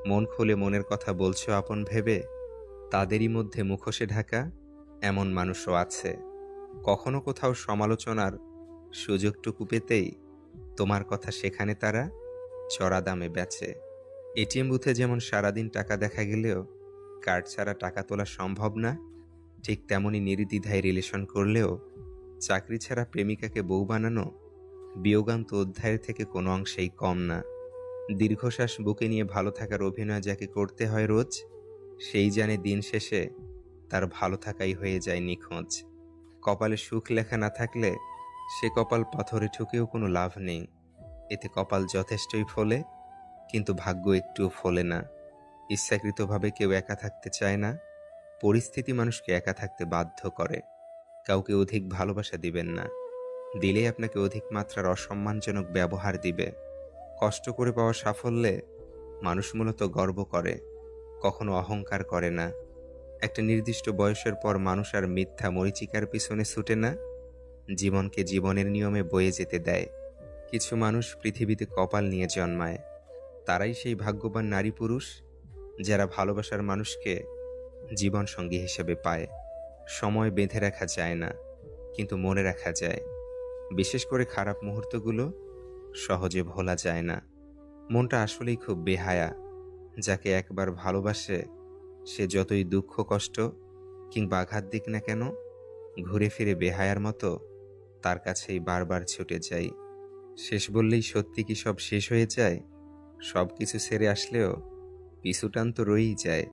মন খুলে মনের কথা বলছো আপন ভেবে, তাদেরই মধ্যে মুখোশে ঢাকা এমন মানুষও আছে। কখনো কোথাও সমালোচনার সুযোগটুকু পেতেই তোমার কথা সেখানে তারা চড়া দামে বেচে। এটিএম বুথে যেমন সারাদিন টাকা দেখা গেলেও কার্ড ছাড়া টাকা তোলা সম্ভব না, ঠিক তেমনি নির্দ্বিধায় রিলেশন করলেও চাকরি ছাড়া প্রেমিকাকে বউ বানানো বিয়োগান্ত অধ্যায়ের থেকে কোনো অংশেই কম না। দীর্ঘশ্বাস বুকে নিয়ে ভালো থাকার অভিনয় যাকে করতে হয় রোজ, সেই জানে দিন শেষে তার ভালো থাকাই হয়ে যায় নিখোঁজ। কপালে সুখ লেখা না থাকলে সে কপাল পাথরে ঠুকেও কোনো লাভ নেই। এতে কপাল যথেষ্টই ফলে, কিন্তু ভাগ্য একটুও ফলে না। ইচ্ছাকৃতভাবে কেউ একা থাকতে চায় না, পরিস্থিতি মানুষকে একা থাকতে বাধ্য করে। কাউকে অধিক ভালোবাসা দিবেন না, দিলেই আপনাকে অধিক মাত্রার অসম্মানজনক ব্যবহার দিবে। কষ্ট করে পাওয়া সাফল্যে মানুষ মূলত গর্ব করে, কখনো অহংকার করে না। একটা নির্দিষ্ট বয়সের পর মানুষ আর মিথ্যা মরীচিকার পিছনে ছুটে না, জীবনকে জীবনের নিয়মে বয়ে যেতে দেয়। কিছু মানুষ পৃথিবীতে কপাল নিয়ে জন্মায়, তারাই সেই ভাগ্যবান নারী পুরুষ যারা ভালোবাসার মানুষকে জীবন সঙ্গী হিসেবে পায়। সময় বেঁধে রাখা যায় না, কিন্তু মনে রাখা যায়। বিশেষ করে খারাপ মুহূর্তগুলো সহজে ভোলা যায় না। মনটা আসলেই খুব বেহায়া, যাকে একবার ভালোবাসে সে যতই দুঃখ কষ্ট কিংবা আঘাত দিক না কেন, ঘুরে ফিরে বেহায়ার মতো তার কাছেই বারবার ছুটে যাই। শেষ বললেই সত্যি কি সব শেষ হয়ে যায়? সব কিছু ছেড়ে আসলেও পিছুটান তো রয়েই যায়।